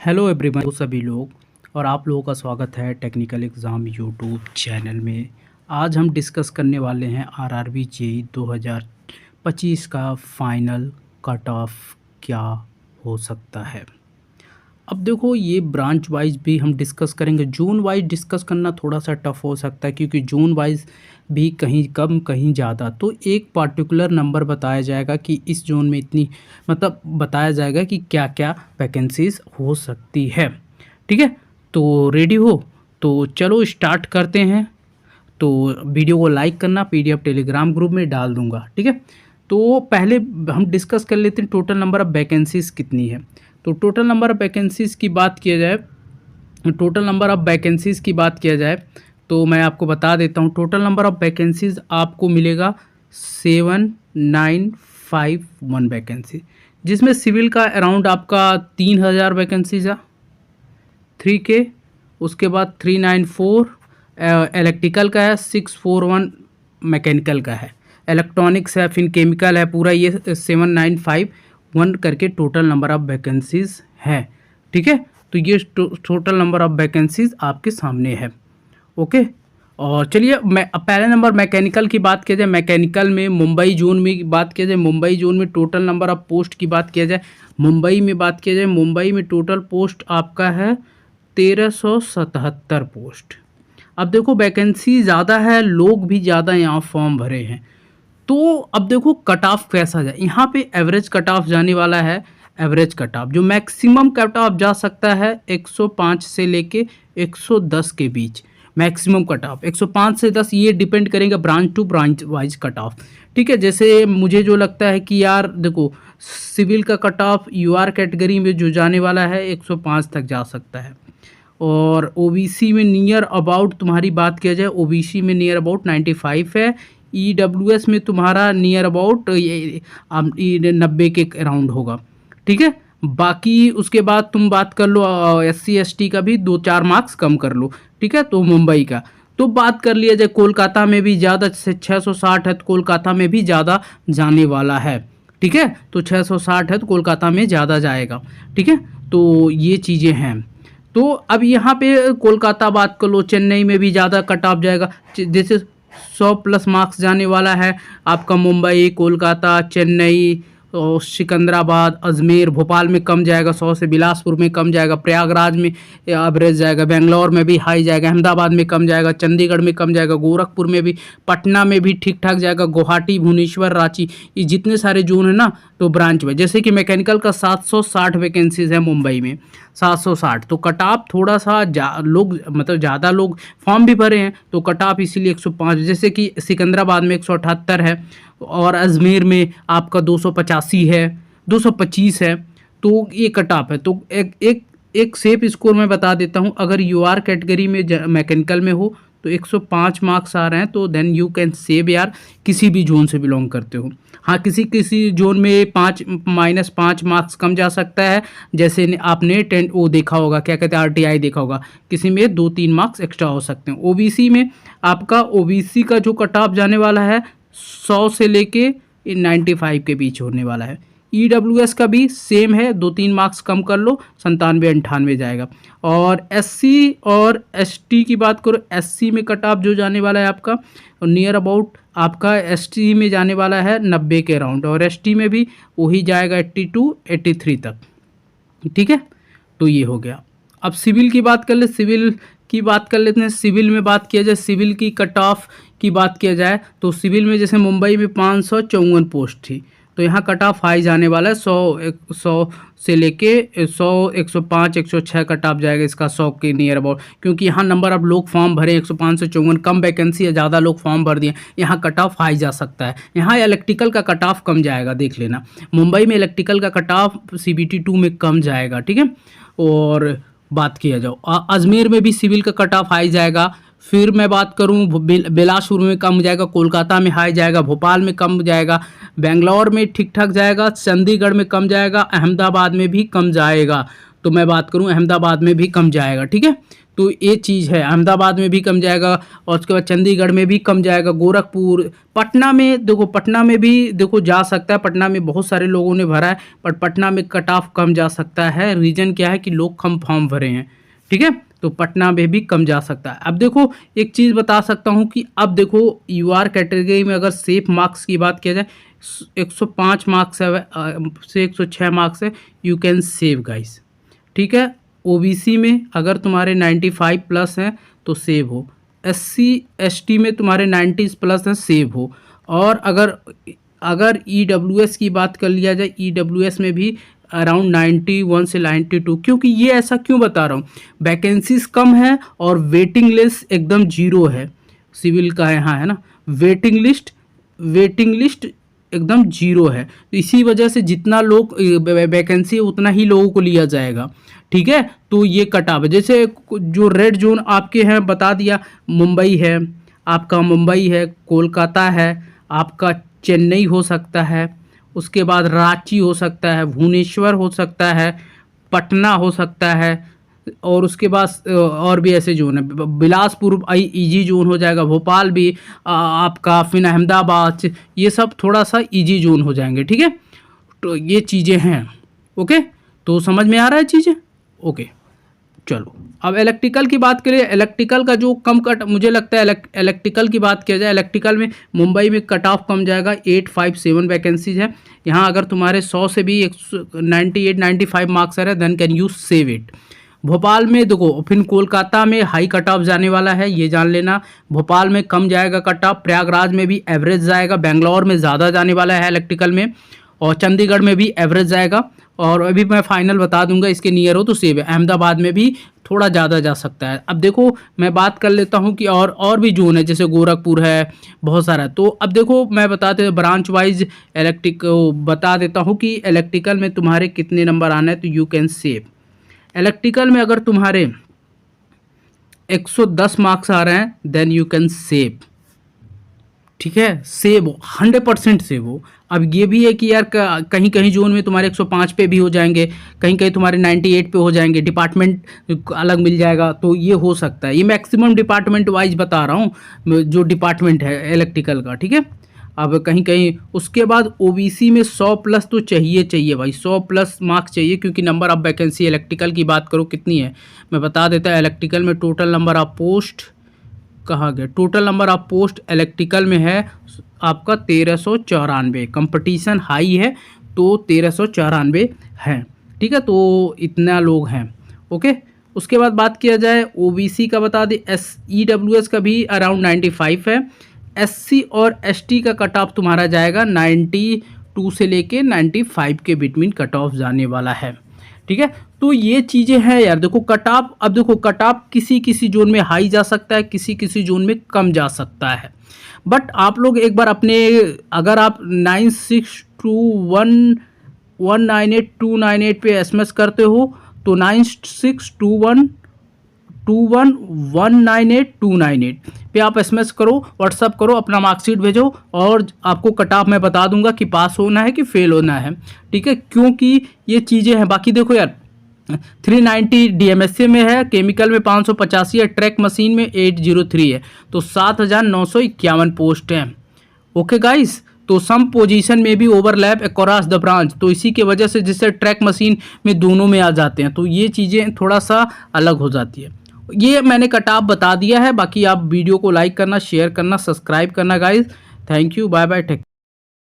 Hello everyone, सभी लोग और आप लोगों का स्वागत है टेक्निकल एग्ज़ाम यूट्यूब चैनल में। आज हम डिस्कस करने वाले हैं आरआरबी जेईई 2025 का फाइनल कट ऑफ क्या हो सकता है। अब देखो, ये ब्रांच वाइज भी हम डिस्कस करेंगे। जोन वाइज डिस्कस करना थोड़ा सा टफ हो सकता है क्योंकि जोन वाइज भी कहीं कम कहीं ज़्यादा, तो एक पार्टिकुलर नंबर बताया जाएगा कि इस जोन में इतनी, मतलब बताया जाएगा कि क्या क्या वैकेंसीज हो सकती है। ठीक है, तो रेडी हो तो चलो स्टार्ट करते हैं। तो वीडियो को लाइक करना, पीडीएफ टेलीग्राम ग्रुप में डाल दूंगा। ठीक है, तो पहले हम डिस्कस कर लेते हैं टोटल नंबर ऑफ़ वैकेंसीज़ कितनी है। तो टोटल नंबर ऑफ़ वैकेंसीज़ की बात किया जाए, तो मैं आपको बता देता हूँ। टोटल नंबर ऑफ़ वैकेंसीज़ आपको मिलेगा 7951 वैकेंसी, जिसमें सिविल का अराउंड आपका 3000 वैकेंसीज है, 3K। उसके बाद 394 इलेक्ट्रिकल का है, 641 मैकेनिकल का है, इलेक्ट्रॉनिक्स है, फिर केमिकल है, पूरा ये 7951 करके टोटल नंबर ऑफ़ वैकेंसीज़ है। ठीक है, तो ये टोटल नंबर ऑफ़ वैकेंसीज़ आपके सामने है। ओके, और चलिए मैं पहले नंबर मैकेनिकल की बात किया जाए। मैकेनिकल में मुंबई जोन में बात किया जाए, मुंबई जोन में टोटल नंबर ऑफ़ पोस्ट की बात किया जाए, मुंबई में टोटल पोस्ट आपका है 1377 पोस्ट। अब देखो, वैकेंसी ज़्यादा है, लोग भी ज़्यादा यहाँ फॉर्म भरे हैं, तो अब देखो कट ऑफ कैसा जाए। यहाँ पे एवरेज कट ऑफ जाने वाला है। एवरेज कट ऑफ जो मैक्सिमम कट ऑफ जा सकता है 105 से लेके 110 के बीच मैक्सिमम कट ऑफ। 105 से 10 ये डिपेंड करेगा branch to branch wise cut off. ठीक है, जैसे मुझे जो लगता है कि यार देखो, सिविल का कट ऑफ यूआर कैटेगरी में जो जाने वाला है 105 तक जा सकता है, और ओबीसी में नियर अबाउट तुम्हारी बात किया जाए, ओबीसी में नियर अबाउट 95 है, ईडब्ल्यूएस में तुम्हारा नियर अबाउट 90 के अराउंड होगा। ठीक है, बाकी उसके बाद तुम बात कर लो एससी एसटी का भी 2-4 मार्क्स कम कर लो। ठीक है, तो मुंबई का तो बात कर लिया जाए, कोलकाता में भी ज़्यादा से 660 है, तो कोलकाता में भी ज़्यादा जाने वाला है। ठीक है, तो 660 है तो कोलकाता में ज़्यादा जाएगा। ठीक है, तो ये चीज़ें हैं। तो अब यहाँ पे कोलकाता बात कर लो, चेन्नई में भी ज़्यादा कट ऑफ जाएगा, जैसे 100 प्लस मार्क्स जाने वाला है आपका मुंबई, कोलकाता, चेन्नई और सिकंदराबाद, अजमेर, भोपाल में कम जाएगा 100 से, बिलासपुर में कम जाएगा, प्रयागराज में एवरेज जाएगा, बेंगलोर में भी हाई जाएगा, अहमदाबाद में कम जाएगा, चंडीगढ़ में कम जाएगा, गोरखपुर में भी, पटना में भी ठीक ठाक जाएगा, गुवाहाटी, भुवनेश्वर, रांची, ये जितने सारे जोन है ना, तो ब्रांच में जैसे कि मैकेनिकल का 760 वैकेंसीज है मुंबई में, 760। तो कट ऑफ थोड़ा सा लोग, मतलब ज़्यादा लोग फॉर्म भी भरे हैं, तो कट ऑफ इसीलिए 105, जैसे कि सिकंदराबाद में 178 है, और अजमेर में आपका 285 है, 225 है, तो ये कट ऑफ है। तो एक सेफ स्कोर मैं बता देता हूँ, अगर यूआर कैटेगरी में मैकेनिकल में हो तो 105 मार्क्स आ रहे हैं, तो देन यू कैन सेव यार, किसी भी जोन से बिलोंग करते हो। हाँ, किसी जोन में -5 मार्क्स कम जा सकता है, जैसे आपने 10 वो देखा होगा, क्या कहते हैं, आरटीआई देखा होगा, किसी में 2-3 मार्क्स एक्स्ट्रा हो सकते हैं। ओबीसी में आपका, ओबीसी का जो कट ऑफ जाने वाला है 100 से लेके 95 के बीच होने वाला है। ईडब्ल्यूएस का भी सेम है, 2-3 मार्क्स कम कर लो, 97-98 जाएगा। और एससी और एसटी की बात करो, एससी में कट ऑफ जो जाने वाला है आपका नियर अबाउट, आपका एसटी में जाने वाला है 90 के अराउंड, और एसटी में भी वही जाएगा 82-83 तक। ठीक है, तो ये हो गया। अब सिविल की बात कर ले, सिविल की बात कर लेते हैं। सिविल में बात किया जाए, सिविल की कट ऑफ की बात किया जाए, तो सिविल में जैसे मुंबई में 554 पोस्ट थी, तो यहाँ कट ऑफ हाई जाने वाला है, 100 से लेके 100, 105, 106 कट ऑफ जाएगा इसका, 100 के नियर अबाउट, क्योंकि यहाँ नंबर ऑफ लोग फॉर्म भरे 105 से 54, कम वैकेंसी है, ज़्यादा लोग फॉर्म भर दिए, यहाँ कट ऑफ हाई जा सकता है। यहाँ इलेक्ट्रिकल का कट ऑफ कम जाएगा, देख लेना, मुंबई में इलेक्ट्रिकल का कट ऑफ CBT 2 में कम जाएगा। ठीक है, और बात किया जाओ अजमेर में भी सिविल का कट ऑफ हाई जाएगा। फिर मैं बात करूं, बिलासपुर में कम जाएगा, कोलकाता में हाई जाएगा, भोपाल में कम जाएगा, बेंगलोर में ठीक ठाक जाएगा, चंडीगढ़ में कम जाएगा, अहमदाबाद में भी कम जाएगा। तो मैं बात करूं, अहमदाबाद में भी कम जाएगा। ठीक है, तो ये चीज़ है। अहमदाबाद में भी कम जाएगा और उसके बाद चंडीगढ़ में भी कम जाएगा, गोरखपुर, पटना में देखो, पटना में भी देखो जा सकता है, पटना में बहुत सारे लोगों ने भरा है, पर पटना में कट ऑफ कम जा सकता है। रीज़न क्या है कि लोग कम फॉर्म भरे हैं, ठीक है, तो पटना में भी कम जा सकता है। अब देखो एक चीज़ बता सकता हूँ कि अब देखो यूआर कैटेगरी में अगर सेफ मार्क्स की बात किया जाए, 105 मार्क्स है से 106 मार्क्स है, यू कैन सेव गाइस, ठीक है। ओबीसी में अगर तुम्हारे 95 प्लस हैं तो सेव हो, एससी एसटी में तुम्हारे 90 प्लस हैं, सेव हो। और अगर ईडब्ल्यूएस की बात कर लिया जाए, ईडब्ल्यूएस में भी अराउंड 91 से 92, क्योंकि ये ऐसा क्यों बता रहा हूँ, वैकेंसीज कम है और वेटिंग लिस्ट एकदम जीरो है, सिविल का यहाँ है ना, वेटिंग लिस्ट एकदम जीरो है। तो इसी वजह से जितना लोग वैकेंसी है उतना ही लोगों को लिया जाएगा, ठीक है। तो ये कट ऑफ, जैसे जो रेड जोन आपके हैं बता दिया, मुंबई है आपका, मुंबई है, कोलकाता है आपका, चेन्नई हो सकता है, उसके बाद रांची हो सकता है, भुवनेश्वर हो सकता है, पटना हो सकता है, और उसके बाद और भी ऐसे जोन है, बिलासपुर इजी जोन हो जाएगा, भोपाल भी आपका, फिर अहमदाबाद, ये सब थोड़ा सा इजी जोन हो जाएंगे, ठीक है। तो ये चीज़ें हैं, ओके, तो समझ में आ रहा है चीज़ें, ओके। चलो अब इलेक्ट्रिकल की बात करें, इलेक्ट्रिकल का जो कम कट, मुझे लगता है इलेक्ट्रिकल की बात किया जाए, इलेक्ट्रिकल में मुंबई में कट ऑफ कम जाएगा, 857 वैकेंसीज है यहाँ। अगर तुम्हारे 100 से भी 98-95 मार्क्स आ रहे हैं then can you save it. Bhopal में देखो, फिर कोलकाता में हाई कट ऑफ जाने वाला है, ये जान लेना। भोपाल में कम जाएगा कट ऑफ, प्रयागराज में भी एवरेज जाएगा, बेंगलोर में ज़्यादा जाने वाला है इलेक्ट्रिकल में, और चंडीगढ़ में भी एवरेज जाएगा। और अभी मैं फाइनल बता दूंगा, इसके नियर हो तो सेव है। अहमदाबाद में भी थोड़ा ज़्यादा जा सकता है। अब देखो मैं बात कर लेता हूँ कि और भी जोन है, जैसे गोरखपुर है, बहुत सारा। तो अब देखो मैं बताते ब्रांच वाइज इलेक्ट्रिक बता देता हूँ कि इलेक्ट्रिकल में तुम्हारे कितने नंबर आना है, तो यू कैन सेव। इलेक्ट्रिकल में अगर तुम्हारे 110 मार्क्स आ रहे हैं देन यू कैन सेव, ठीक है, सेव हो, 100% सेव हो। अब ये भी है कि यार कहीं कहीं जोन में तुम्हारे 105 पे भी हो जाएंगे, कहीं कहीं तुम्हारे 98 पे हो जाएंगे, डिपार्टमेंट अलग मिल जाएगा, तो ये हो सकता है। ये मैक्सिमम डिपार्टमेंट वाइज बता रहा हूँ, जो डिपार्टमेंट है इलेक्ट्रिकल का, ठीक है। अब कहीं कहीं उसके बाद ओबीसी में 100 प्लस तो चाहिए भाई, 100 प्लस मार्क्स चाहिए, क्योंकि नंबर ऑफ वैकेंसी इलेक्ट्रिकल की बात करो कितनी है, मैं बता देता है। इलेक्ट्रिकल में टोटल नंबर ऑफ पोस्ट कहाँ गए, total number of post electrical में है आपका 1394, कंपटीशन हाई है तो 1394 है, ठीक है। तो इतना लोग हैं, ओके। उसके बाद बात किया जाए ओबीसी का, बता दें ईडब्ल्यूएस का भी अराउंड 95 है। एससी और एसटी का कट ऑफ तुम्हारा जाएगा 92 से लेके 95 के बिटवीन कट ऑफ जाने वाला है, ठीक है। तो ये चीज़ें हैं यार। देखो कट ऑफ, अब देखो कट ऑफ किसी किसी जोन में हाई जा सकता है, किसी किसी जोन में कम जा सकता है। बट आप लोग एक बार अपने, अगर आप 9621198298 पे एसएमएस करते हो तो 9621198298 पे आप एसएमएस करो, व्हाट्सअप करो, अपना मार्कशीट भेजो, और आपको कट ऑफ मैं बता दूंगा कि पास होना है कि फेल होना है, ठीक है। क्योंकि ये चीज़ें हैं। बाकी देखो यार 390 डीएमएससी में है, केमिकल में 585 है, ट्रैक मशीन में 803 है, तो 7951 पोस्ट हैं, ओके गाइस। तो सम पोजीशन में भी ओवरलैप अक्रॉस द ब्रांच, तो इसी के वजह से जिससे ट्रैक मशीन में दोनों में आ जाते हैं, तो ये चीज़ें थोड़ा सा अलग हो जाती है। ये मैंने कट ऑफ बता दिया है। बाकी आप वीडियो को लाइक करना, शेयर करना, सब्सक्राइब करना guys. Thank you, bye bye, take.